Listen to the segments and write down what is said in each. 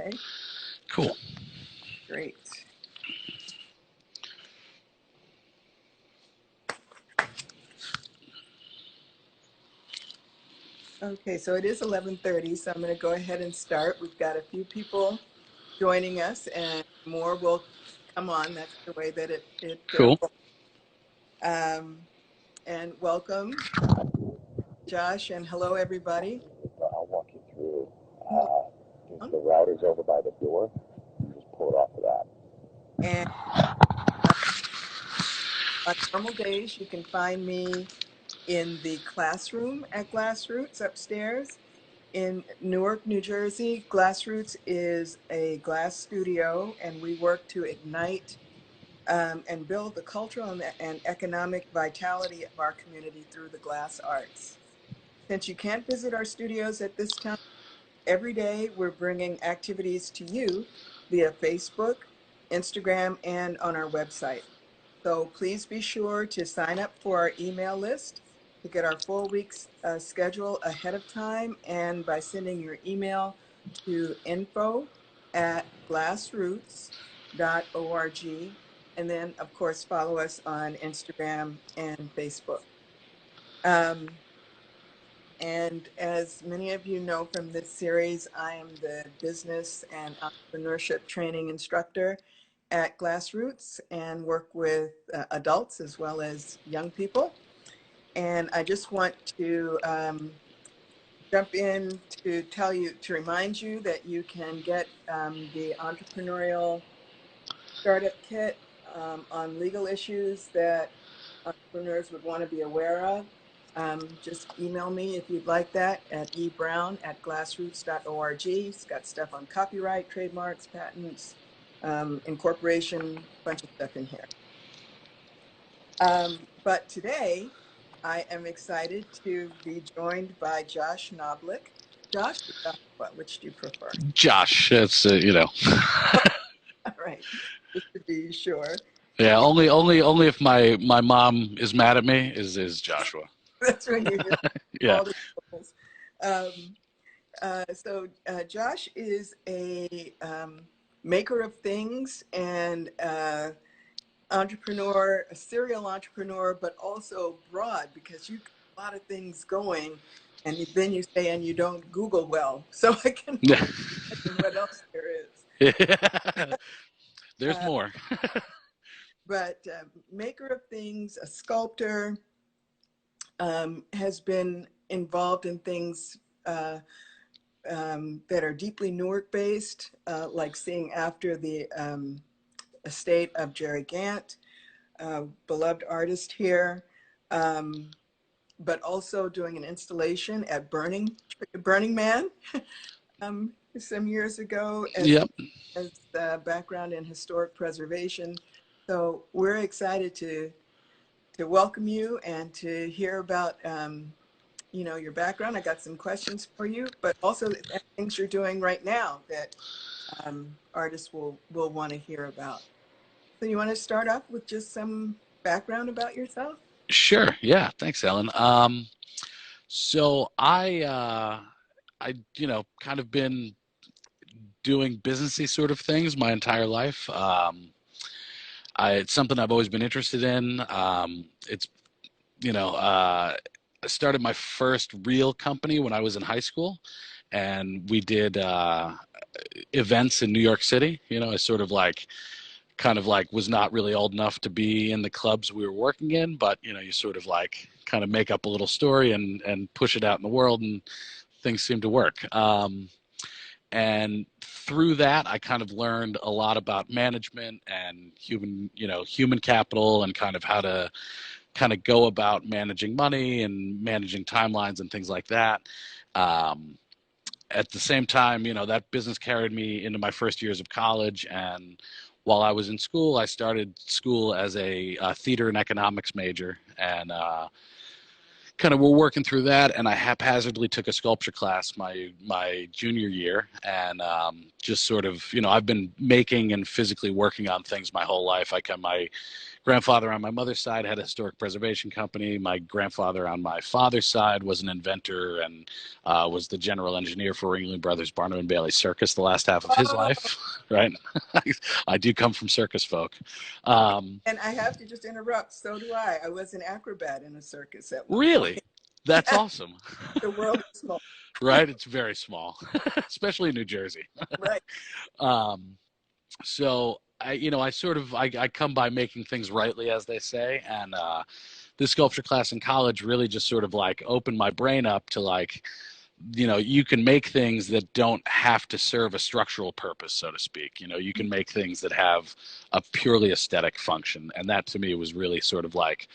Okay, Cool. great. Okay, so it is 11:30, so I'm going to go ahead and start. We've got a few people joining us, and more will come on. That's the way that it Cool. and welcome, Josh, and hello, everybody. I'll walk you through. The router's over by the door. You just pull it off of that. And on normal days, you can find me in the classroom at GlassRoots upstairs in Newark, New Jersey. GlassRoots is a glass studio, and we work to ignite and build the cultural and economic vitality of our community through the glass arts. Since you can't visit our studios at this time, every day we're bringing activities to you via Facebook, Instagram, and on our website. So please be sure to sign up for our email list to get our full week's schedule ahead of time, and by sending your email to info@glassroots.org. And then, of course, follow us on Instagram and Facebook. And as many of you know from this series, I am the business and entrepreneurship training instructor at GlassRoots and work with adults as well as young people. And I just want to jump in to remind you that you can get the entrepreneurial startup kit on legal issues that entrepreneurs would want to be aware of. Just email me if you'd like that at ebrown@glassroots.org. It's got stuff on copyright, trademarks, patents, incorporation, a bunch of stuff in here. But today, I am excited to be joined by Josh Knoblick. Josh, which do you prefer? Josh, it's All right, just to be sure. Yeah, only if my mom is mad at me is Joshua. That's when you hear yeah. all the so Josh is a maker of things and entrepreneur, a serial entrepreneur, but also broad, because you got a lot of things going, and then you say, and you don't Google well, so I can imagine what else there is. There's more. But maker of things, a sculptor, has been involved in things that are deeply Newark-based, like seeing after the estate of Jerry Gant, beloved artist here, but also doing an installation at Burning Man some years ago as background in historic preservation. So we're excited to welcome you and to hear about your background. I got some questions for you, but also things you're doing right now that artists will want to hear about. So you want to start off with just some background about yourself? Sure. Yeah. Thanks, Ellen. So I kind of been doing businessy sort of things my entire life. It's something I've always been interested in. I started my first real company when I was in high school, and we did events in New York City. I sort of was not really old enough to be in the clubs we were working in, but you sort of kind of make up a little story and push it out in the world, and things seem to work. And through that, I kind of learned a lot about management and human capital, and kind of how to kind of go about managing money and managing timelines and things like that. At the same time, that business carried me into my first years of college, and while I was in school, I started school as a theater and economics major, and kind of we're working through that, and I haphazardly took a sculpture class my junior year, and just sort of, I've been making and physically working on things my whole life. My grandfather on my mother's side had a historic preservation company. My grandfather on my father's side was an inventor and was the general engineer for Ringling Brothers Barnum and Bailey Circus the last half of his life, right? I do come from circus folk. And I have to just interrupt. So do I. I was an acrobat in a circus at one Really? point. That's awesome. The world is small. Right? It's very small, especially in New Jersey. Right. So I come by making things rightly, as they say, and this sculpture class in college really just sort of like opened my brain up to like, you can make things that don't have to serve a structural purpose, so to speak. You can make things that have a purely aesthetic function, and that to me was really sort of like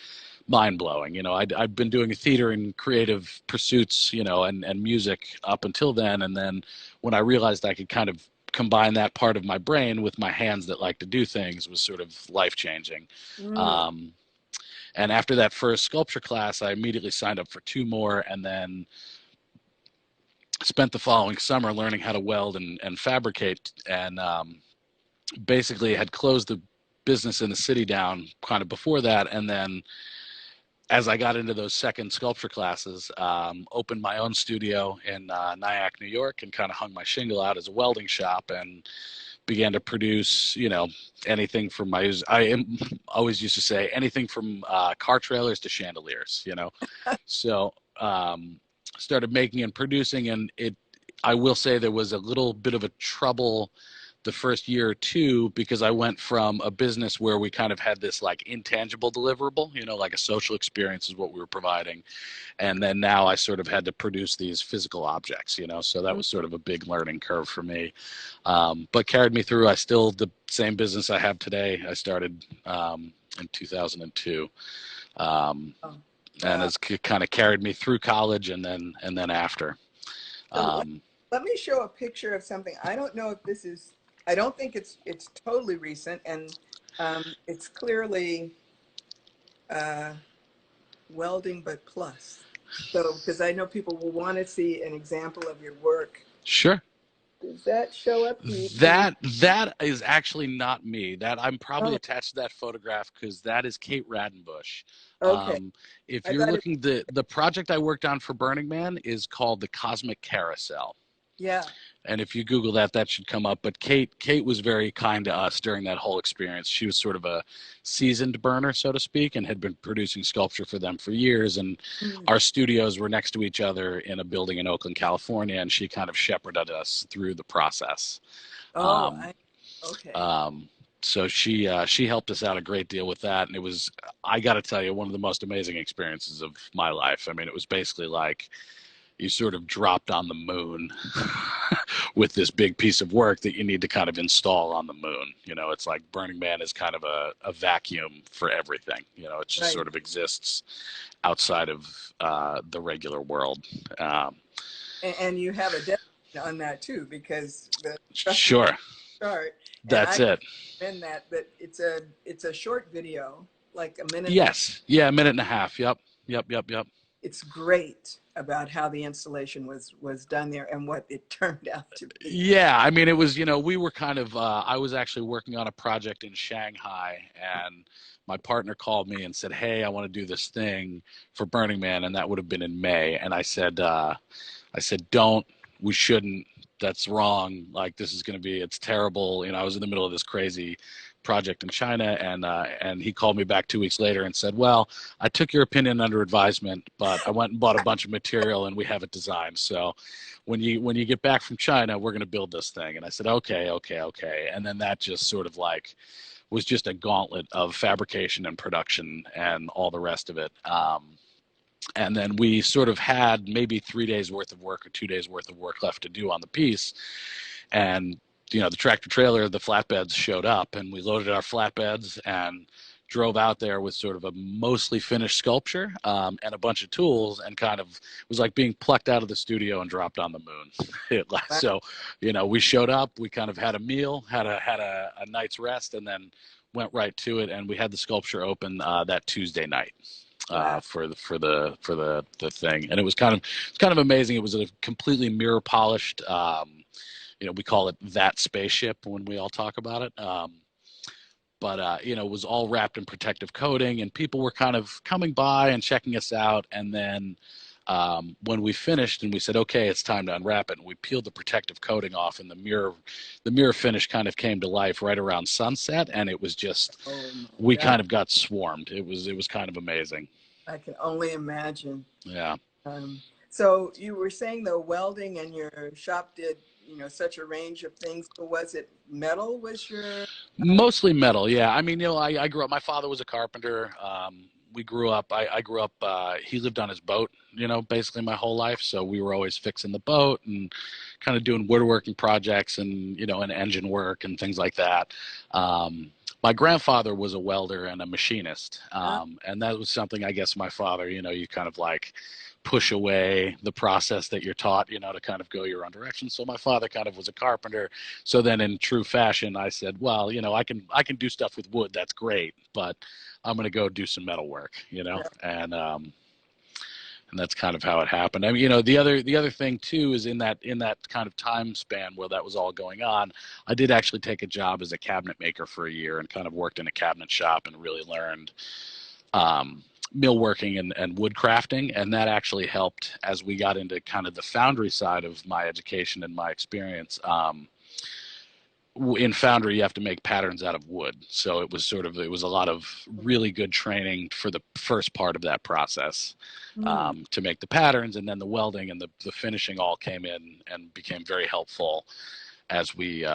mind-blowing. I'd been doing theater and creative pursuits, and music up until then, and then when I realized I could kind of combine that part of my brain with my hands that like to do things was sort of life-changing. And after that first sculpture class, I immediately signed up for 2 more, and then spent the following summer learning how to weld and fabricate, and basically had closed the business in the city down kind of before that. And then as I got into those second sculpture classes, opened my own studio in Nyack, New York, and kind of hung my shingle out as a welding shop and began to produce, anything from I always used to say anything from car trailers to chandeliers, So started making and producing, and I will say there was a little bit of a trouble the first year or two, because I went from a business where we kind of had this like intangible deliverable, like a social experience is what we were providing. And then now I sort of had to produce these physical objects, so that was sort of a big learning curve for me. But carried me through. The same business I have today. I started in 2002. And it's kind of carried me through college and then after. Let me show a picture of something. I don't know if this is, I don't think it's totally recent, and it's clearly welding, but plus. So, because I know people will want to see an example of your work. Sure. Does that show up? That is actually not me. That I'm probably attached to that photograph because that is Kate Radenbush. Okay. If you're looking, the project I worked on for Burning Man is called the Cosmic Carousel. Yeah. And if you Google that, that should come up. But Kate was very kind to us during that whole experience. She was sort of a seasoned burner, so to speak, and had been producing sculpture for them for years. And our studios were next to each other in a building in Oakland, California, and she kind of shepherded us through the process. Okay. So she helped us out a great deal with that. And it was, I got to tell you, one of the most amazing experiences of my life. I mean, it was basically like you sort of dropped on the moon with this big piece of work that you need to kind of install on the moon. It's like Burning Man is kind of a vacuum for everything. It just sort of exists outside of the regular world. And you have a definition on that too, because the sure. Start. That's it. And that it's a short video, like a minute. Yes. Yeah, a minute and a half. Yep. It's great about how the installation was done there and what it turned out to be. Yeah, I mean, it was, we were kind of, I was actually working on a project in Shanghai, and my partner called me and said, hey, I want to do this thing for Burning Man, and that would have been in May. And I said, we shouldn't, that's wrong. Like, this is going to be, it's terrible. I was in the middle of this crazy project in China, and he called me back 2 weeks later and said, well, I took your opinion under advisement, but I went and bought a bunch of material and we have it designed. So when you get back from China, we're going to build this thing. And I said, okay. And then that just sort of like was just a gauntlet of fabrication and production and all the rest of it. And then we sort of had maybe 3 days worth of work or 2 days worth of work left to do on the piece. And the tractor trailer, the flatbeds showed up, and we loaded our flatbeds and drove out there with sort of a mostly finished sculpture and a bunch of tools, and kind of was like being plucked out of the studio and dropped on the moon. So, we showed up, we kind of had a meal, had a night's rest, and then went right to it. And we had the sculpture open that Tuesday night. For the thing, and it was kind of amazing. It was a completely mirror polished. We call it that spaceship when we all talk about it. but you know, it was all wrapped in protective coating, and people were kind of coming by and checking us out. And then when we finished and we said, okay, it's time to unwrap it, and we peeled the protective coating off, and the mirror finish kind of came to life right around sunset, and it was just, we kind of got swarmed. It was kind of amazing. I can only imagine. Yeah. So you were saying though, welding, and your shop did, you know, such a range of things. Was it metal? Was your Mostly metal, yeah. I mean, you know, I grew up. My father was a carpenter. We grew up. I grew up. He lived on his boat, you know, basically my whole life. So we were always fixing the boat and kind of doing woodworking projects and, you know, and engine work and things like that. My grandfather was a welder and a machinist, and that was something, I guess, my father, you know, you kind of like push away the process that you're taught, you know, to kind of go your own direction. So my father kind of was a carpenter. So then in true fashion, I said, well, you know, I can do stuff with wood. That's great, but I'm going to go do some metal work, you know, and that's kind of how it happened. I mean, you know, the other thing too is in that kind of time span where that was all going on, I did actually take a job as a cabinet maker for a year and kind of worked in a cabinet shop and really learned millworking and wood crafting, and that actually helped as we got into kind of the foundry side of my education and my experience. In Foundry, you have to make patterns out of wood, so it was a lot of really good training for the first part of that process to make the patterns, and then the welding and the finishing all came in and became very helpful as we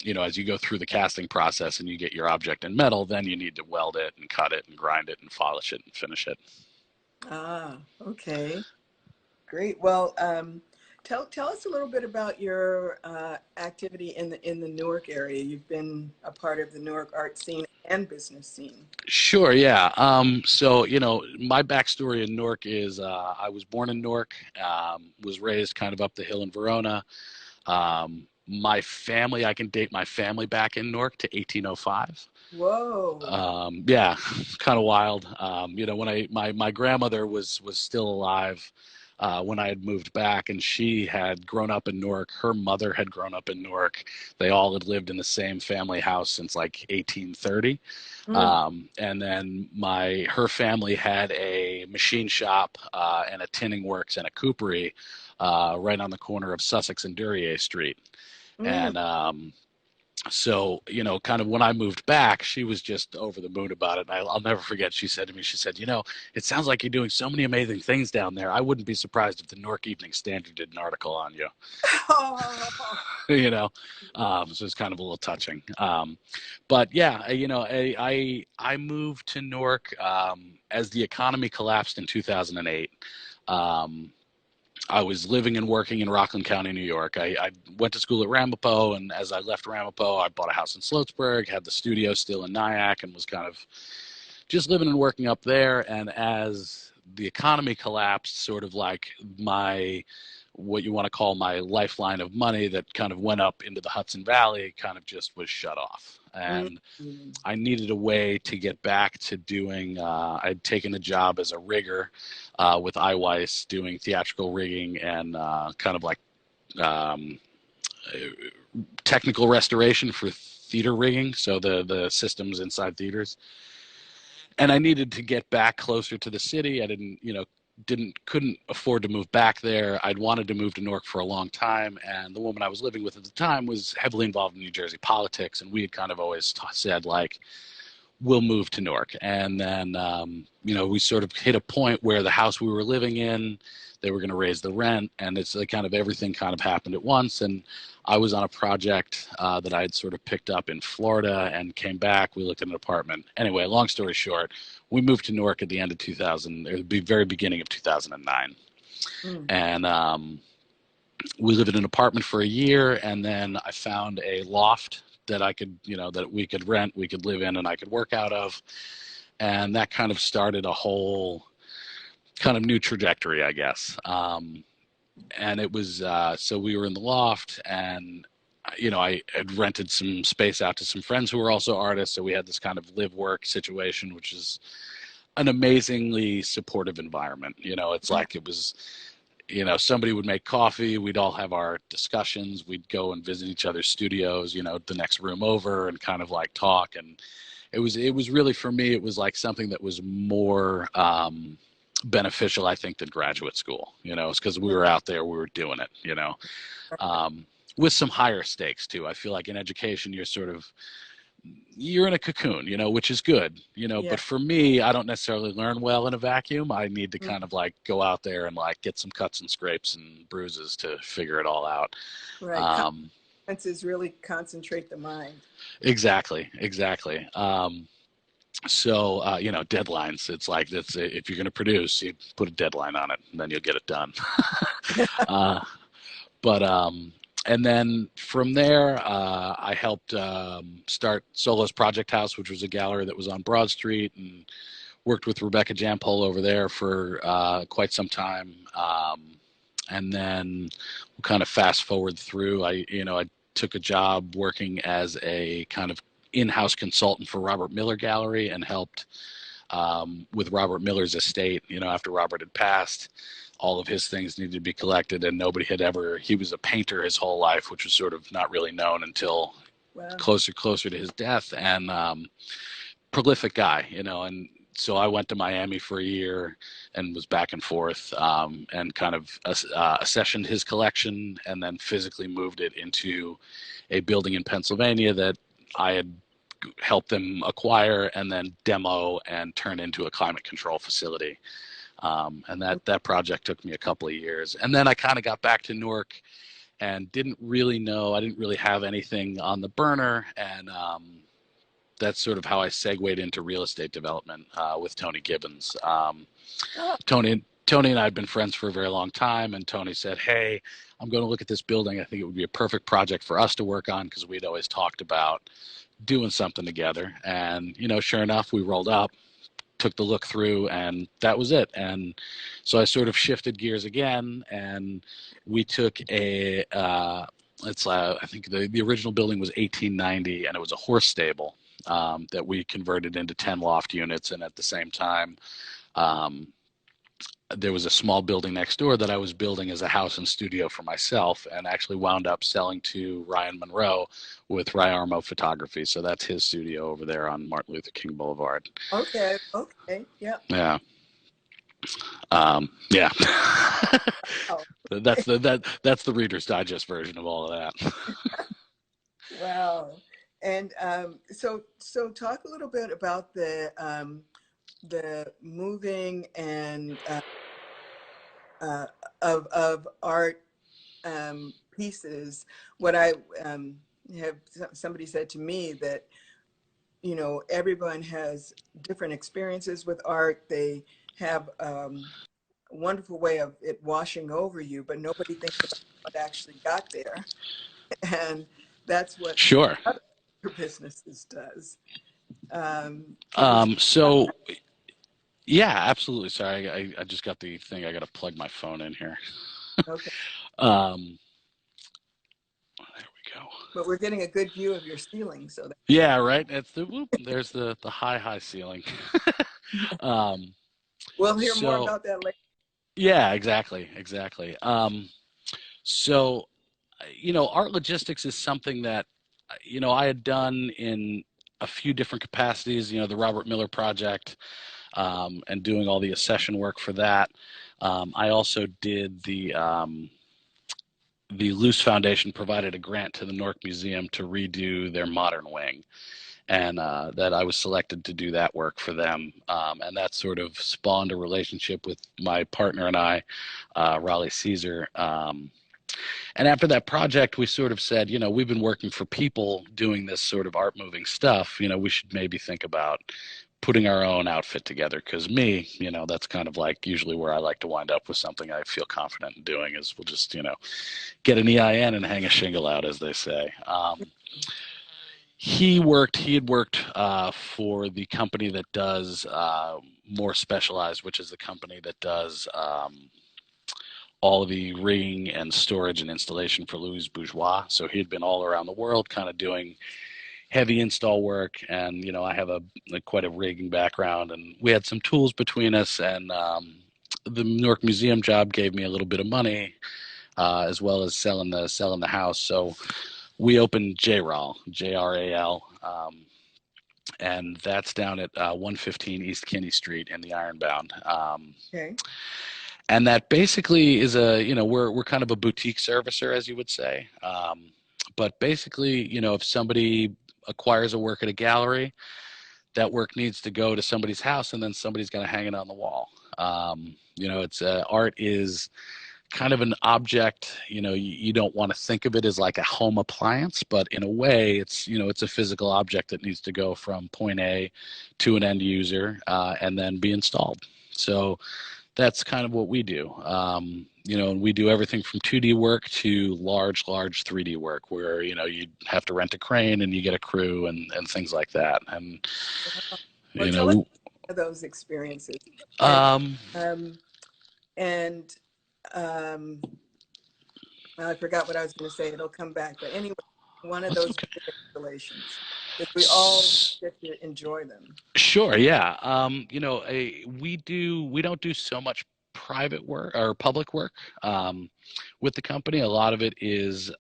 you know, as you go through the casting process and you get your object in metal, then you need to weld it and cut it and grind it and polish it and finish it. Ah, okay, great. Well, tell us a little bit about your activity in the Newark area. You've been a part of the Newark art scene and business scene. Sure, yeah. So, you know, my backstory in Newark is I was born in Newark, was raised kind of up the hill in Verona. My family, I can date my family back in Newark to 1805. Whoa. Yeah, kind of wild. You know, when my grandmother was still alive when I had moved back, and she had grown up in Newark. Her mother had grown up in Newark. They all had lived in the same family house since like 1830. And then her family had a machine shop and a tinning works and a coopery right on the corner of Sussex and Duryea Street. And so, you know, kind of when I moved back, she was just over the moon about it. And I'll never forget, she said to me, you know, it sounds like you're doing so many amazing things down there. I wouldn't be surprised if the Newark Evening Standard did an article on you. You know, so it's kind of a little touching. But yeah, you know, I moved to Newark as the economy collapsed in 2008. I was living and working in Rockland County, New York. I went to school at Ramapo, and as I left Ramapo, I bought a house in Sloatsburg, had the studio still in Nyack, and was kind of just living and working up there. And as the economy collapsed, sort of like what you want to call my lifeline of money that kind of went up into the Hudson Valley kind of just was shut off. And I needed a way to get back to doing, I'd taken a job as a rigger with iWeiss doing theatrical rigging and kind of like technical restoration for theater rigging. So the systems inside theaters. And I needed to get back closer to the city. I couldn't afford to move back there. I'd wanted to move to Newark for a long time, and the woman I was living with at the time was heavily involved in New Jersey politics, and we had kind of always said, like, we'll move to Newark. And then, you know, we sort of hit a point where the house we were living in, they were going to raise the rent, and it's like kind of everything kind of happened at once. And I was on a project that I had sort of picked up in Florida and came back. We looked at an apartment. Anyway, long story short, we moved to Newark at the end of 2000, or the very beginning of 2009. And we lived in an apartment for a year, and then I found a loft that I could, you know, that we could rent, we could live in, and I could work out of. And that kind of started a whole kind of new trajectory, I guess. And it was, so we were in the loft, and, you know, I had rented some space out to some friends who were also artists. So we had this kind of live work situation, which is an amazingly supportive environment. You know, it's like, you know, somebody would make coffee, we'd all have our discussions, we'd go and visit each other's studios, you know, the next room over, and kind of like talk. And it was really, for me, it was like something that was more beneficial, I think, than graduate school. You know, it's because we were out there, we were doing it, you know, with some higher stakes too. I feel like in education, you're in a cocoon, you know, which is good, you know, but for me, I don't necessarily learn well in a vacuum. I need to kind of like go out there and like get some cuts and scrapes and bruises to figure it all out. Right. Consequences really concentrate the mind. Exactly. So, you know, deadlines, it's like, if you're going to produce, you put a deadline on it and then you'll get it done. But and then from there, I helped start Solo's Project House, which was a gallery that was on Broad Street, and worked with Rebecca Jampol over there for quite some time. And then we'll kind of fast forward through. I took a job working as a kind of in-house consultant for Robert Miller Gallery, and helped with Robert Miller's estate. You know, after Robert had passed, all of his things needed to be collected, and he was a painter his whole life, which was sort of not really known until closer to his death. And prolific guy, you know. And so I went to Miami for a year and was back and forth, and kind of accessioned his collection, and then physically moved it into a building in Pennsylvania that I had helped them acquire and then demo and turn into a climate control facility. And that project took me a couple of years. And then I kind of got back to Newark and I didn't really have anything on the burner. And that's sort of how I segued into real estate development with Tony Gibbons. Tony and I had been friends for a very long time, and Tony said, "Hey, I'm going to look at this building. I think it would be a perfect project for us to work on," because we'd always talked about doing something together. And, you know, sure enough, we rolled up, took the look through, and that was it. And so I sort of shifted gears again, and we took I think the original building was 1890, and it was a horse stable that we converted into 10 loft units. And at the same time, there was a small building next door that I was building as a house and studio for myself, and actually wound up selling to Ryan Monroe with Ryarmo Photography. So that's his studio over there on Martin Luther King Boulevard. Okay. Yeah. Yeah. Yeah. Oh. That's the Reader's Digest version of all of that. Wow. And so talk a little bit about the moving and of art pieces. What I have somebody said to me that, you know, everyone has different experiences with art. They have a wonderful way of it washing over you, but nobody thinks about what actually got there. And that's what Sure. other businesses does. So yeah, absolutely. Sorry, I just got the thing. I got to plug my phone in here. Okay. There we go. But we're getting a good view of your ceiling, so that yeah, right. There's the high ceiling. we'll hear more about that later. Yeah, exactly. So, you know, art logistics is something that, you know, I had done in a few different capacities. You know, the Robert Miller Project, and doing all the accession work for that. I also did the Luce Foundation provided a grant to the Newark Museum to redo their modern wing, and that I was selected to do that work for them. And that sort of spawned a relationship with my partner and I, Raleigh Caesar. And after that project, we sort of said, you know, we've been working for people doing this sort of art moving stuff. You know, we should maybe think about putting our own outfit together. Because me, you know, that's kind of like usually where I like to wind up with something I feel confident in doing is we'll just, you know, get an EIN and hang a shingle out, as they say. He had worked for the company that does More Specialized, which is the company that does all of the rigging and storage and installation for Louis Bourgeois. So he had been all around the world kind of doing heavy install work. And, you know, I have quite a rigging background, and we had some tools between us. And the Newark Museum job gave me a little bit of money, as well as selling the house. So we opened JRAL, JRAL, and that's down at 115 East Kearny Street in the Ironbound. Okay. And that basically is we're kind of a boutique servicer, as you would say. But basically, if somebody acquires a work at a gallery, that work needs to go to somebody's house, and then somebody's going to hang it on the wall. It's art is kind of an object. You don't want to think of it as like a home appliance, but in a way, it's a physical object that needs to go from point A to an end user, and then be installed. So that's kind of what we do. And we do everything from 2D work to large 3D work, where you have to rent a crane and you get a crew and things like that. And well, tell us about those experiences. I forgot what I was going to say. It'll come back. But anyway, one of those installations, that we all get to enjoy them. Sure. Yeah. We don't do so much private work or public work with the company. A lot of it is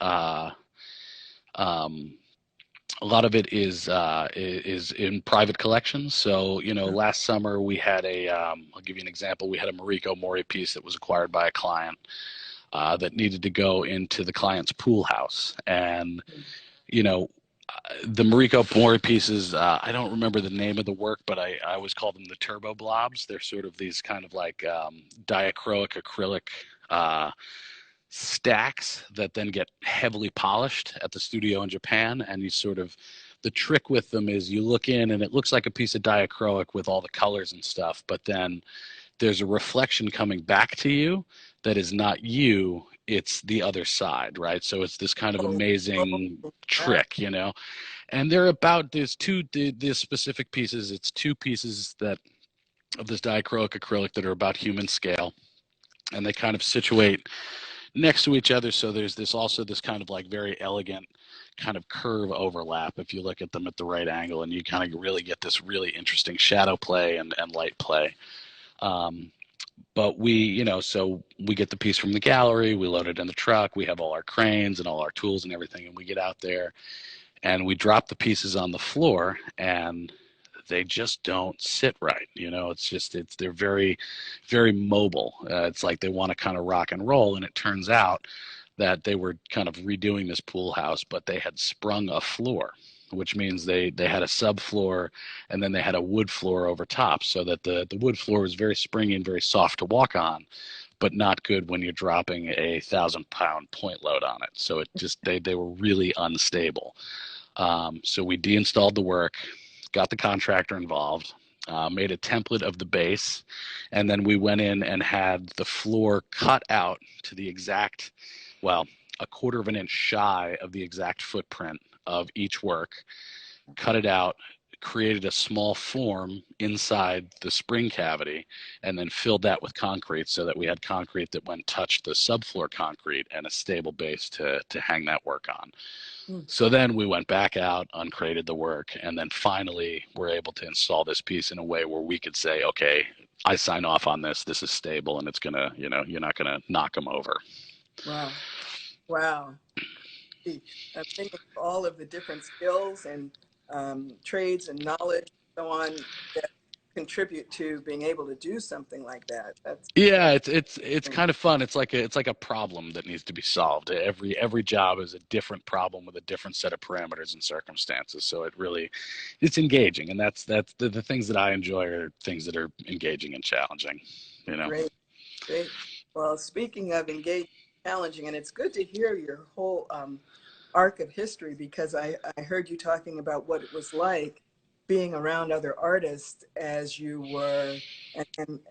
in private collections. So, last summer we had I'll give you an example. We had a Mariko Mori piece that was acquired by a client that needed to go into the client's pool house. And, the Mariko Mori pieces, I don't remember the name of the work, but I always call them the turbo blobs. They're sort of these kind of like diacrylic acrylic stacks that then get heavily polished at the studio in Japan. And the trick with them is you look in and it looks like a piece of diacrylic with all the colors and stuff, but then there's a reflection coming back to you that is not you, it's the other side, right? So it's this kind of amazing trick, and there's the specific pieces. It's two pieces of this diacrylic acrylic that are about human scale, and they kind of situate next to each other. So there's this kind of like very elegant kind of curve overlap if you look at them at the right angle, and you kind of really get this really interesting shadow play and light play. But so we get the piece from the gallery, we load it in the truck, we have all our cranes and all our tools and everything, and we get out there and we drop the pieces on the floor, and they just don't sit right. They're very, very mobile. It's like they want to kind of rock and roll. And it turns out that they were kind of redoing this pool house, but they had sprung a floor, which means they had a subfloor and then they had a wood floor over top, so that the wood floor was very springy and very soft to walk on, but not good when you're dropping a 1,000-pound point load on it. So they were really unstable. So we deinstalled the work, got the contractor involved, made a template of the base, and then we went in and had the floor cut out to the exact, a 1/4 of an inch shy of the exact footprint of each work, cut it out, created a small form inside the spring cavity, and then filled that with concrete so that we had concrete that when touched the subfloor concrete and a stable base to hang that work on. So then we went back out, uncrated the work, and then finally were able to install this piece in a way where we could say, okay, I sign off on this. This is stable, and it's gonna, you're not gonna knock them over. Wow. I think of all of the different skills and trades and knowledge and so on that contribute to being able to do something like that. It's kind of fun. It's like a problem that needs to be solved. Every job is a different problem with a different set of parameters and circumstances. So it's engaging, and that's the things that I enjoy are things that are engaging and challenging. Great. Well, speaking of engaging, challenging, and it's good to hear your whole arc of history, because I heard you talking about what it was like being around other artists as you were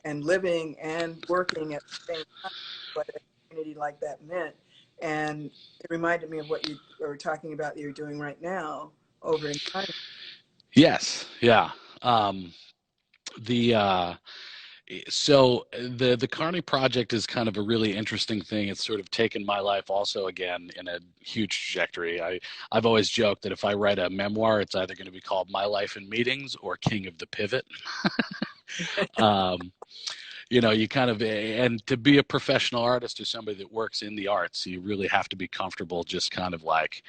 and living and working at the same time, what a community like that meant. And it reminded me of what you were talking about that you're doing right now over in Carney. Yes. Yeah. So the Carney Project is kind of a really interesting thing. It's sort of taken my life also again in a huge trajectory. I've always joked that if I write a memoir, it's either going to be called My Life in Meetings or King of the Pivot. you know, you kind of, and to be a professional artist or somebody that works in the arts, you really have to be comfortable just kind of like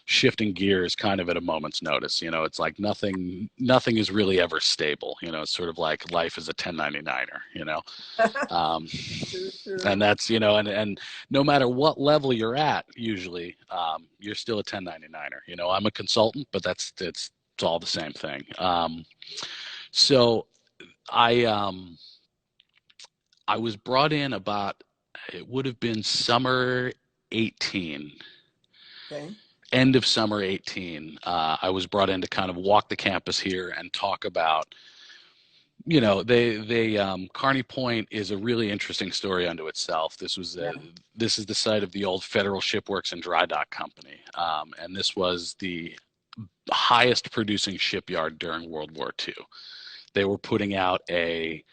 shifting gears kind of at a moment's notice. You know, it's like nothing is really ever stable. You know, it's sort of like life is a 1099er, you know. True, true. And that's, you know, and no matter what level you're at, usually you're still a 1099er. You know, I'm a consultant, but it's all the same thing. So I was brought in about, it would have been summer 18. Okay. End of summer 18, I was brought in to kind of walk the campus here and talk about, you know, Carney Point is a really interesting story unto itself. This is the site of the old Federal Shipworks and Dry Dock Company, and this was the highest producing shipyard during World War II. They were putting out a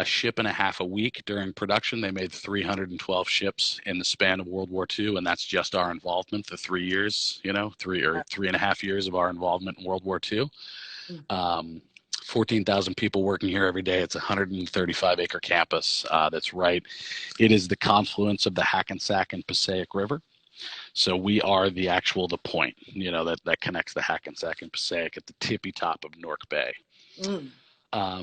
ship and a half a week during production. They made 312 ships in the span of World War II, and that's just our involvement, the 3 years, you know, 3.5 years of our involvement in World War II. 14,000 people working here every day. It's a 135-acre campus that's right. It is the confluence of the Hackensack and Passaic River. So we are the point, you know, that connects the Hackensack and Passaic at the tippy top of Newark Bay.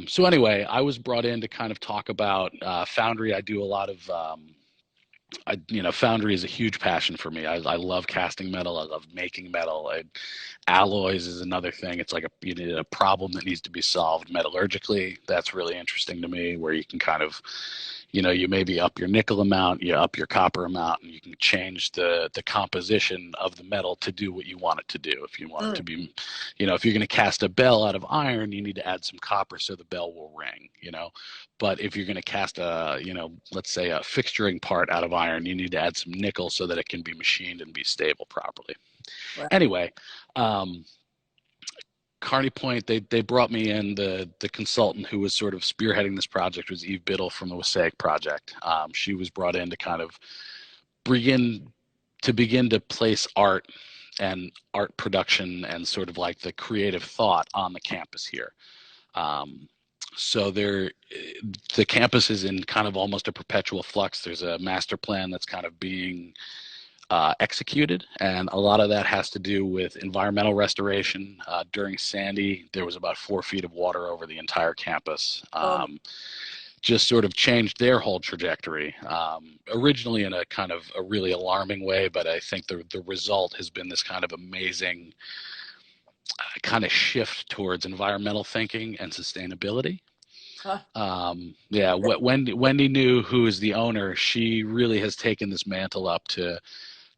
So anyway, I was brought in to kind of talk about Foundry. I do a lot of, Foundry is a huge passion for me. I love casting metal. I love making metal. Alloys is another thing. It's like a problem that needs to be solved metallurgically. That's really interesting to me, where you can kind of, you know, you maybe up your nickel amount, you up your copper amount, and you can change the composition of the metal to do what you want it to do. If you want it to be, you know, if you're going to cast a bell out of iron, you need to add some copper so the bell will ring, you know. But if you're going to cast a, you know, let's say a fixturing part out of iron, you need to add some nickel so that it can be machined and be stable properly. Wow. Anyway, Carney Point, they brought me in. The consultant who was sort of spearheading this project was Eve Biddle from the Wasaic Project. She was brought in to kind of begin to place art and art production and sort of like the creative thought on the campus here. So the campus is in kind of almost a perpetual flux. There's a master plan that's kind of being executed, and a lot of that has to do with environmental restoration. During Sandy, there was about 4 feet of water over the entire campus. Just sort of changed their whole trajectory, originally in a kind of a really alarming way, but I think the result has been this kind of amazing kind of shift towards environmental thinking and sustainability. Wendy New, who is the owner, she really has taken this mantle up to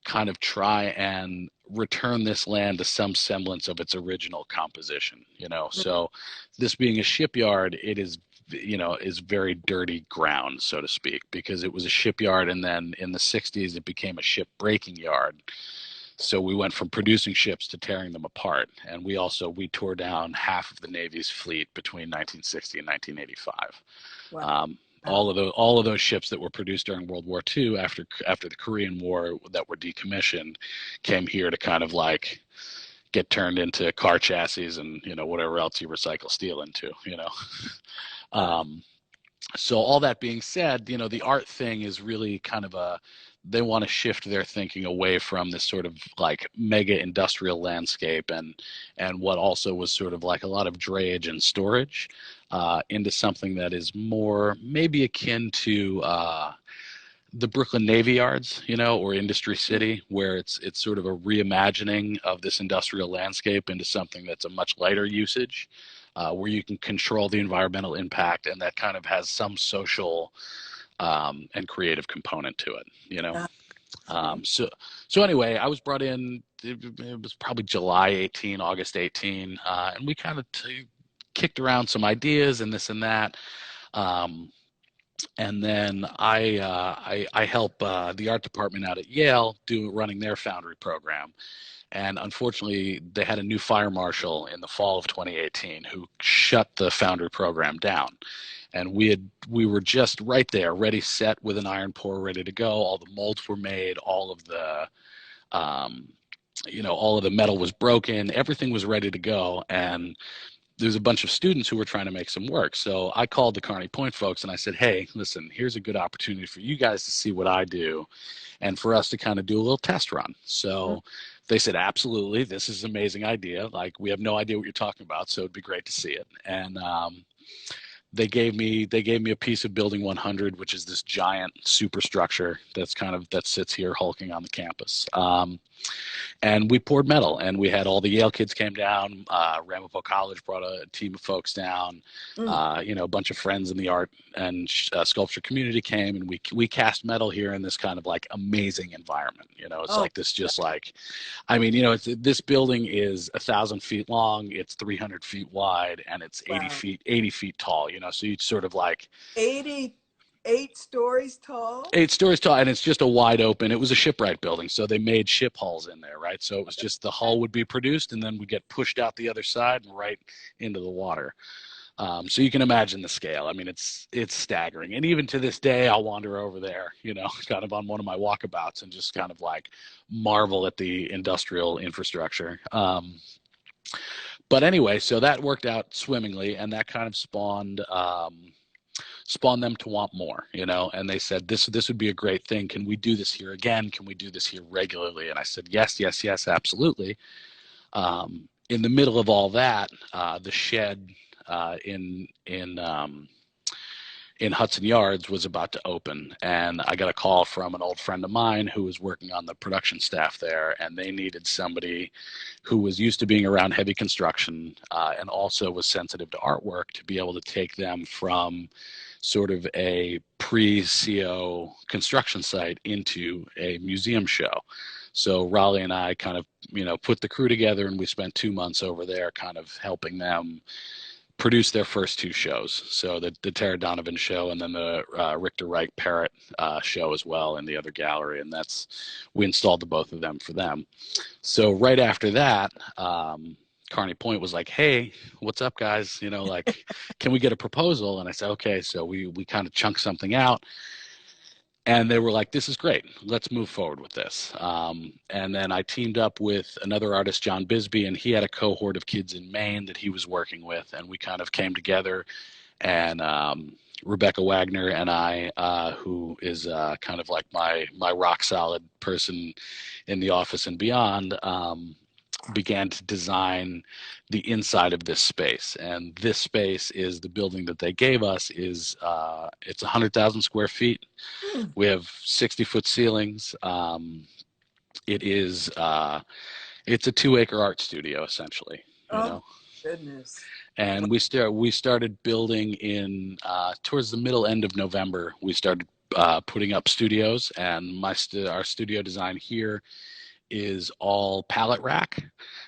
kind of try and return this land to some semblance of its original composition, you know. So this being a shipyard, it is, you know, is very dirty ground, so to speak, because it was a shipyard, and then in the 60s it became a ship breaking yard. So we went from producing ships to tearing them apart, and we tore down half of the Navy's fleet between 1960 and 1985. Wow. All of those ships that were produced during World War II after the Korean War that were decommissioned came here to kind of like get turned into car chassis and, you know, whatever else you recycle steel into, you know. So all that being said, you know, the art thing is really kind of they want to shift their thinking away from this sort of like mega industrial landscape and what also was sort of like a lot of drayage and storage into something that is more maybe akin to the Brooklyn Navy Yards, you know, or Industry City, where it's sort of a reimagining of this industrial landscape into something that's a much lighter usage, where you can control the environmental impact, and that kind of has some social and creative component to it, you know. So anyway, I was brought in, it was probably July 18, August 18, and we kind of kicked around some ideas and this and that. And then I help the art department out at Yale running their Foundry program. And unfortunately, they had a new fire marshal in the fall of 2018 who shut the Foundry program down. And we were just right there, ready, set, with an iron pour, ready to go. All the molds were made, all of the metal was broken, everything was ready to go. And there's a bunch of students who were trying to make some work. So I called the Carney Point folks and I said, hey, listen, here's a good opportunity for you guys to see what I do and for us to kind of do a little test run. So they said, absolutely, this is an amazing idea. Like, we have no idea what you're talking about, so it'd be great to see it. And they gave me a piece of Building 100, which is this giant superstructure that sits here hulking on the campus. And we poured metal, and we had all the Yale kids came down. Ramapo College brought a team of folks down. A bunch of friends in the art and sculpture community came, and we cast metal here in this kind of like amazing environment. It's like this, just like, I mean, this building is 1,000 feet long, it's 300 feet wide, and it's 80 feet tall. So you sort of like 8 stories tall. 8 stories tall, and it's just a wide open. It was a shipwright building, so they made ship hulls in there, right? So it was just the hull would be produced, and then would get pushed out the other side and right into the water. So you can imagine the scale. I mean, it's staggering. And even to this day, I'll wander over there, kind of on one of my walkabouts and just kind of like marvel at the industrial infrastructure. But anyway, so that worked out swimmingly, and that kind of spawned them to want more, and they said, this would be a great thing. Can we do this here again? Can we do this here regularly? And I said, yes, absolutely. In the middle of all that, the shed in Hudson Yards was about to open, and I got a call from an old friend of mine who was working on the production staff there, and they needed somebody who was used to being around heavy construction and also was sensitive to artwork to be able to take them from sort of a pre-CO construction site into a museum show. So Raleigh and I kind of, put the crew together, and we spent 2 months over there kind of helping them produce their first 2 shows. So the Tara Donovan show, and then the Richter Reich Parrot show as well in the other gallery. And we installed the both of them for them. So right after that, Carney Point was like, hey, what's up, guys? Like, can we get a proposal? And I said, okay. So we kind of chunked something out. And they were like, this is great. Let's move forward with this. And then I teamed up with another artist, John Bisbee, and he had a cohort of kids in Maine that he was working with. And we kind of came together, and Rebecca Wagner and I, who is kind of like my rock solid person in the office and beyond, began to design the inside of this space. And this space is the building that they gave us is it's 100,000 square feet. We have 60-foot ceilings. It's a 2-acre art studio, essentially. Goodness. And we started building in towards the middle end of November. We started putting up studios, and our studio design here is all pallet rack,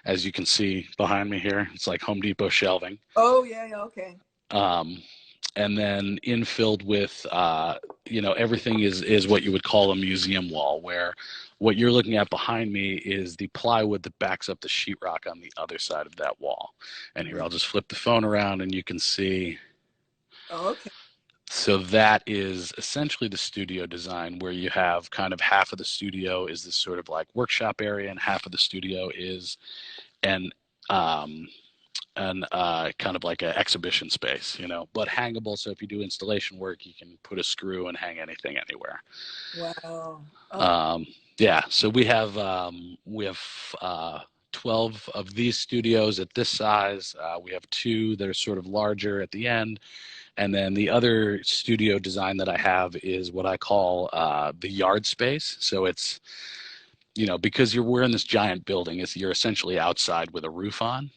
as you can see behind me here. It's like Home Depot shelving. Oh yeah, okay. And then infilled with everything is what you would call a museum wall, where what you're looking at behind me is the plywood that backs up the sheetrock on the other side of that wall. And here, I'll just flip the phone around and you can see. Oh, okay. So that is essentially the studio design, where you have kind of half of the studio is this sort of like workshop area, and half of the studio is an kind of like an exhibition space, but hangable. So if you do installation work, you can put a screw and hang anything anywhere. Wow. Oh. Yeah. So we have 12 of these studios at this size. We have 2 that are sort of larger at the end. And then the other studio design that I have is what I call the yard space. So it's, because we're in this giant building, you're essentially outside with a roof on,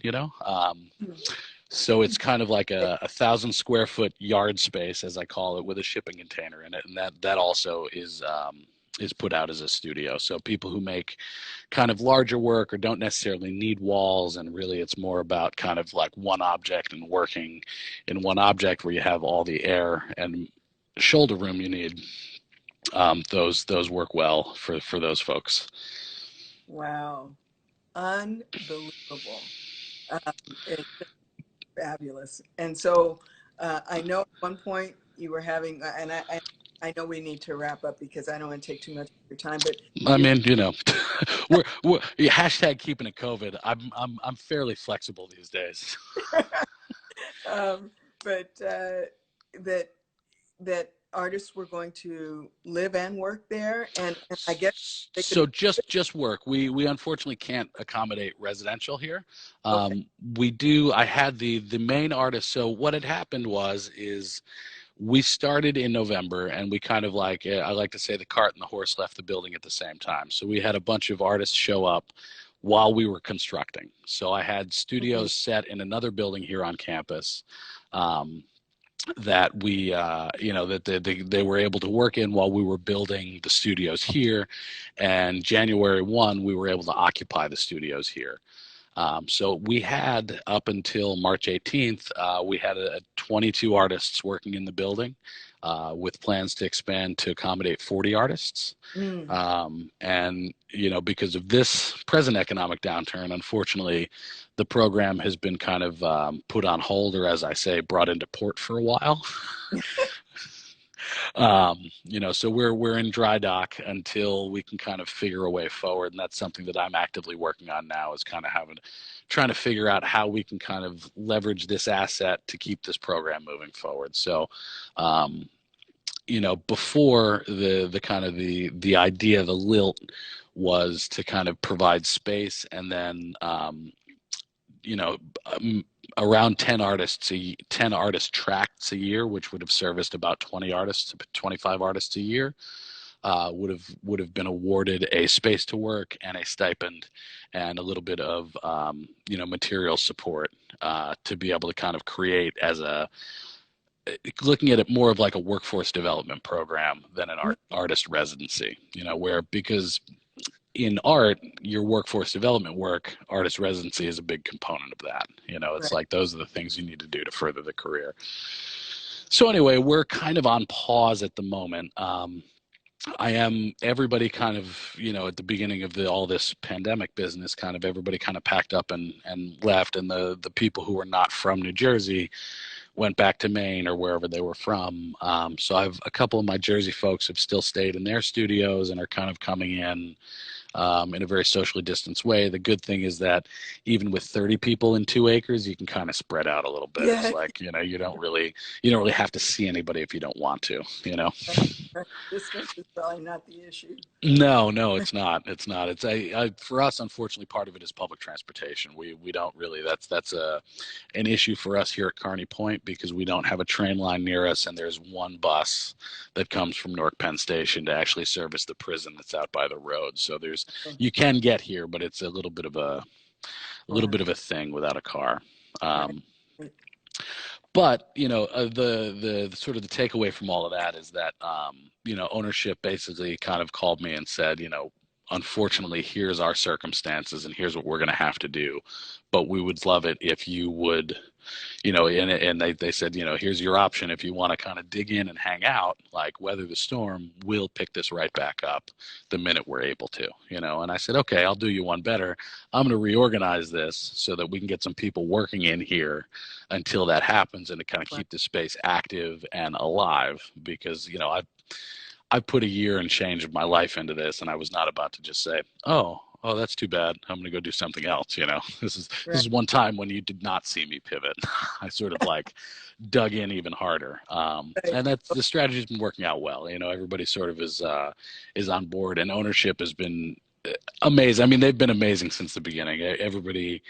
So it's kind of like a 1,000 square foot yard space, as I call it, with a shipping container in it. And that also is put out as a studio. So people who make kind of larger work or don't necessarily need walls, and really it's more about kind of like one object and working in one object where you have all the air and shoulder room you need. Those work well for those folks. Wow. Unbelievable. It's fabulous. And so I know at one point you were having, and I know we need to wrap up because I don't want to take too much of your time, but I mean, we're hashtag keeping it COVID. I'm fairly flexible these days. but that that artists were going to live and work there, and I guess they could. So just work. We unfortunately can't accommodate residential here. Okay. We do. I had the main artist. So what had happened is we started in November, and we kind of like, I like to say, the cart and the horse left the building at the same time. So we had a bunch of artists show up while we were constructing. So I had studios set in another building here on campus. That we, that they were able to work in while we were building the studios here. And January 1, we were able to occupy the studios here. So we had, up until March 18th, we had 22 artists working in the building, with plans to expand to accommodate 40 artists. And, because of this present economic downturn, unfortunately, the program has been kind of put on hold, or as I say, brought into port for a while. So we're in dry dock until we can kind of figure a way forward, and that's something that I'm actively working on now, is kind of trying to figure out how we can kind of leverage this asset to keep this program moving forward. So, before the kind of the idea, the lilt was to kind of provide space, and then around 10 artist tracts a year, which would have serviced about 25 artists a year, would have been awarded a space to work and a stipend and a little bit of material support, to be able to kind of create, as looking at it more of like a workforce development program than an artist residency, because in art, your workforce development work, artist residency is a big component of that. It's like, those are the things you need to do to further the career. So anyway, we're kind of on pause at the moment. Everybody kind of, at the beginning of all this pandemic business, kind of everybody kind of packed up and left. And the people who were not from New Jersey went back to Maine or wherever they were from. So a couple of my Jersey folks have still stayed in their studios and are kind of coming in a very socially distanced way. The good thing is that even with 30 people in 2 acres, you can kind of spread out a little bit. Yeah. It's like, you don't really have to see anybody if you don't want to, Distance is probably not the issue. No, it's not. It's not. It's for us, unfortunately, part of it is public transportation. We don't really, that's an issue for us here at Carney Point, because we don't have a train line near us, and there's one bus that comes from Newark Penn Station to actually service the prison that's out by the road. So you can get here, but it's a little bit of a thing without a car. But the sort of the takeaway from all of that is that ownership basically kind of called me and said, unfortunately, here's our circumstances and here's what we're going to have to do, but we would love it if you would, and they said, here's your option. If you want to kind of dig in and hang out, like weather the storm, we'll pick this right back up the minute we're able to, and I said, okay, I'll do you one better. I'm going to reorganize this so that we can get some people working in here until that happens, and to kind of keep the space active and alive, because, I put a year and change of my life into this, and I was not about to just say, oh, that's too bad, I'm going to go do something else. This is one time when you did not see me pivot. I sort of like dug in even harder. And that's, the strategy's been working out well. Everybody sort of is on board, and ownership has been amazing. I mean, they've been amazing since the beginning. Everybody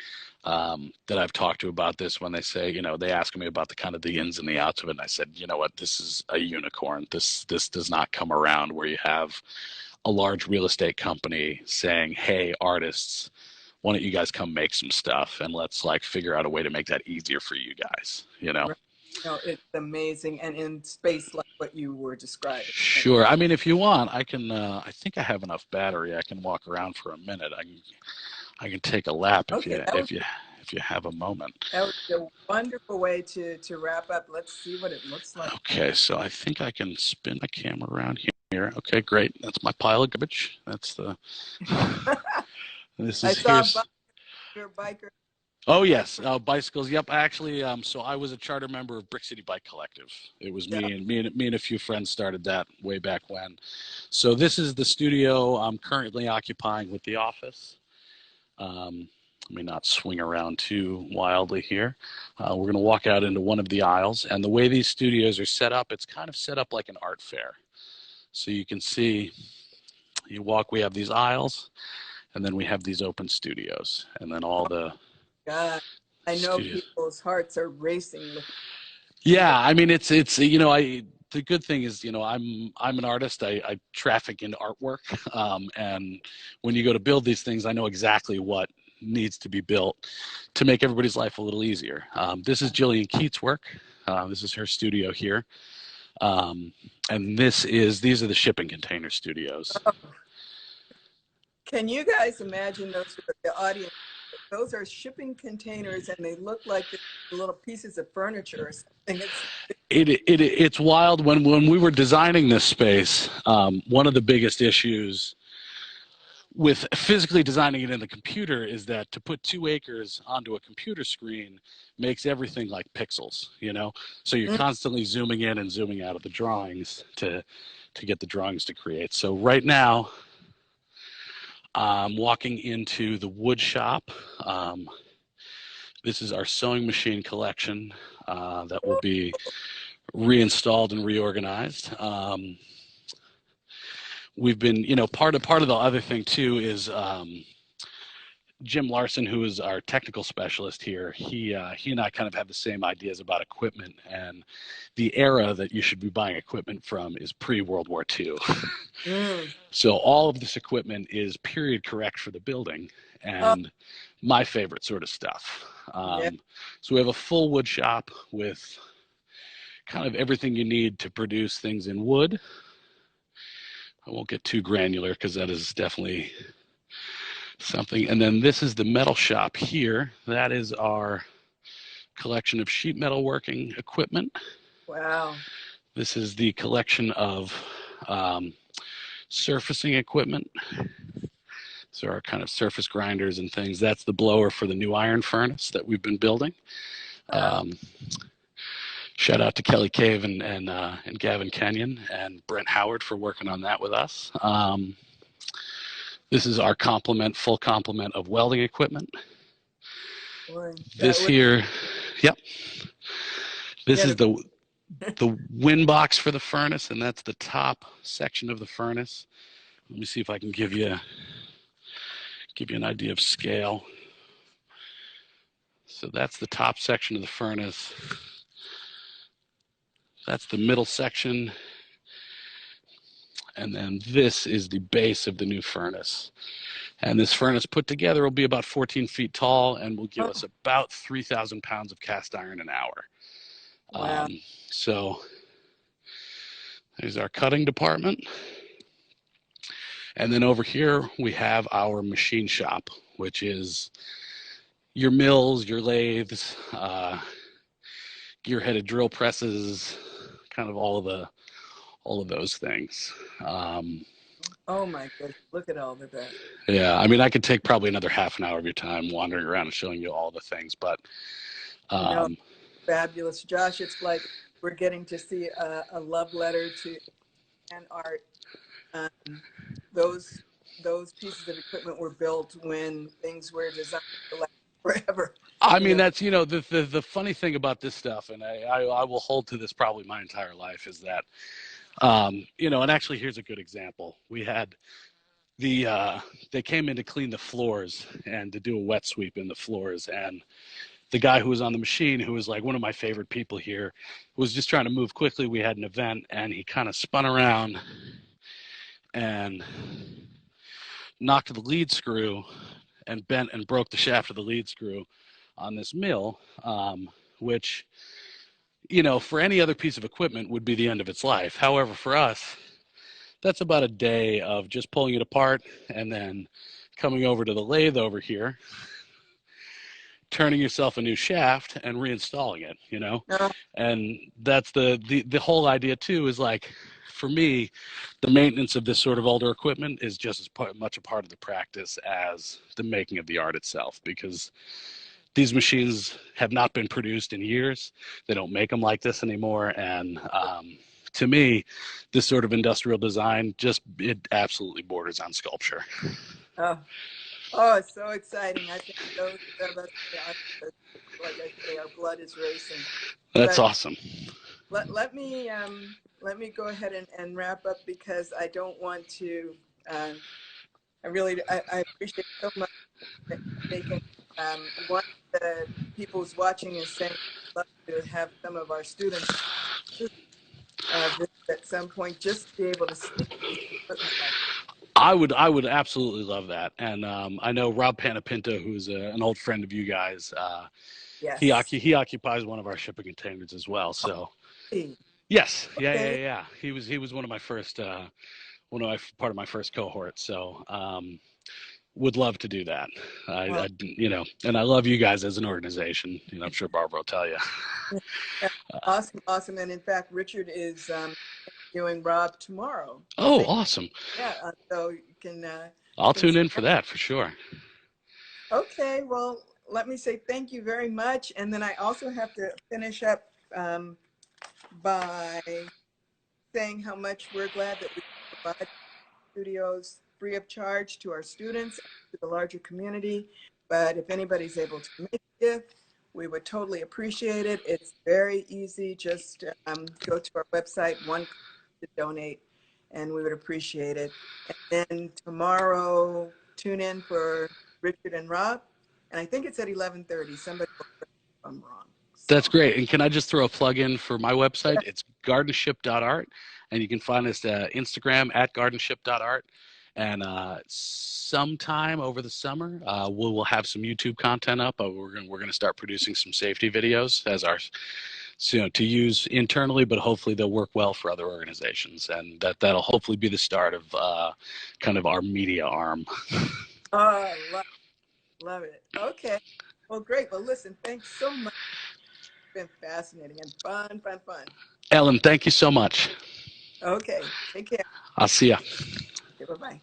that I've talked to about this, when they say, they ask me about the kind of the ins and the outs of it, and I said, you know what, this is a unicorn. This does not come around, where you have a large real estate company saying, hey, artists, why don't you guys come make some stuff, and let's like figure out a way to make that easier for you guys, Right. It's amazing, and in space like what you were describing. Sure. I mean, if you want, I can, I think I have enough battery. I can walk around for a minute. I can take a lap if you have a moment. That would be a wonderful way to wrap up. Let's see what it looks like. Okay, so I think I can spin my camera around here. Okay, great. That's my pile of garbage. That's the. I saw your biker. Oh yes, bicycles. Yep. Actually, so I was a charter member of Brick City Bike Collective. It was me and a few friends started that way back when. So this is the studio I'm currently occupying with the office. Let me not swing around too wildly here. We're going to walk out into one of the aisles, and the way these studios are set up, it's kind of set up like an art fair. So you can see, you walk, we have these aisles, and then we have these open studios, and then all the God, I know studios. people's hearts are racing. Yeah, I mean, it's you know, the good thing is, you know, I'm an artist. I traffic in artwork, and when you go to build these things, I know exactly what needs to be built to make everybody's life a little easier. This is Jillian Keats' work. This is her studio here, and these are the shipping container studios. Oh. Can you guys imagine those for the audience? Those are shipping containers, and they look like little pieces of furniture or something. It's wild. When we were designing this space, one of the biggest issues with physically designing it in the computer is that to put 2 acres onto a computer screen makes everything like pixels, you know? So you're constantly zooming in and zooming out of the drawings to get the drawings to create. So right now, I'm walking into the Woodshop. This is our sewing machine collection that will be reinstalled and reorganized. We've been, you know, part of the other thing too is Jim Larson, who is our technical specialist here. He and I kind of have the same ideas about equipment, and the era that you should be buying equipment from is pre-World War II. So all of this equipment is period correct for the building, and my favorite sort of stuff. So we have a full wood shop with kind of everything you need to produce things in wood. I won't get too granular because that is definitely something. And then this is the metal shop here. That is our collection of sheet metal working equipment. Wow. This is the collection of surfacing equipment. So our kind of surface grinders and things. That's the blower for the new iron furnace that we've been building. Shout out to Kelly Cave and Gavin Kenyon and Brent Howard for working on that with us. This is our full complement of welding equipment. Boy, this here, yep. This is the wind box for the furnace, and that's the top section of the furnace. Let me see if I can give you an idea of scale. So that's the top section of the furnace. That's the middle section. And then this is the base of the new furnace. And this furnace put together will be about 14 feet tall and will give us about 3,000 pounds of cast iron an hour. Wow. So there's our cutting department. And then over here, we have our machine shop, which is your mills, your lathes, gear-headed drill presses, kind of all of those things. Oh my goodness, look at all of that. Yeah, I mean, I could take probably another half an hour of your time wandering around and showing you all the things, but fabulous. Josh, it's like we're getting to see a love letter to and art. Those pieces of equipment were built when things were designed to last forever. I mean, that's, you know, the funny thing about this stuff, and I will hold to this probably my entire life, is that, you know, and actually here's a good example. We had they came in to clean the floors and to do a wet sweep in the floors, and the guy who was on the machine, who was like one of my favorite people here, was just trying to move quickly. We had an event, and he kind of spun around and knocked the lead screw and bent and broke the shaft of the lead screw on this mill, which, you know, for any other piece of equipment would be the end of its life. However, for us, that's about a day of just pulling it apart and then coming over to the lathe over here, turning yourself a new shaft and reinstalling it, you know? And that's the whole idea too, is like, for me, the maintenance of this sort of older equipment is just as much a part of the practice as the making of the art itself, because these machines have not been produced in years. They don't make them like this anymore. And to me, this sort of industrial design, it absolutely borders on sculpture. Oh, Oh, it's so exciting. I think those of us, like I say, our blood is racing. That's But awesome. let me go ahead and wrap up because I don't want to. I appreciate so much that you're taking. One of the people who's watching is saying, I'd love to have some of our students visit at some point just to be able to see equipment like I would absolutely love that. And I know Rob Panapinto, who's an old friend of you guys. He yes. he occupies one of our shipping containers as well. So Hey, yes, okay. yeah. He was one of my first part of my first cohort. So would love to do that. Well, You know, and I love you guys as an organization. You know, I'm sure Barbara will tell you. yeah, awesome, awesome. And in fact, Richard is doing Rob tomorrow. Oh, awesome. Yeah, so you can. I'll Can tune see in for that for sure. Okay, well, let me say thank you very much. And then I also have to finish up by saying how much we're glad that we provide studios free of charge to our students, to the larger community. But if anybody's able to make a gift, we would totally appreciate it. It's very easy. Just go to our website, one to donate, and we would appreciate it. And then tomorrow, tune in for Richard and Rob. And I think it's at 11:30. Somebody will correct me if I'm wrong. That's So, great. And can I just throw a plug in for my website? It's gardenship.art. And you can find us at Instagram at gardenship.art. And sometime over the summer, we'll have some YouTube content up. We're gonna start producing some safety videos as our, you know, to use internally, but hopefully they'll work well for other organizations, and that'll hopefully be the start of kind of our media arm. oh, love it. Okay. Well, great. Well, listen, thanks so much. It's been fascinating and fun, fun, fun. Ellen, thank you so much. Okay. Take care. I'll see ya. Okay, bye-bye.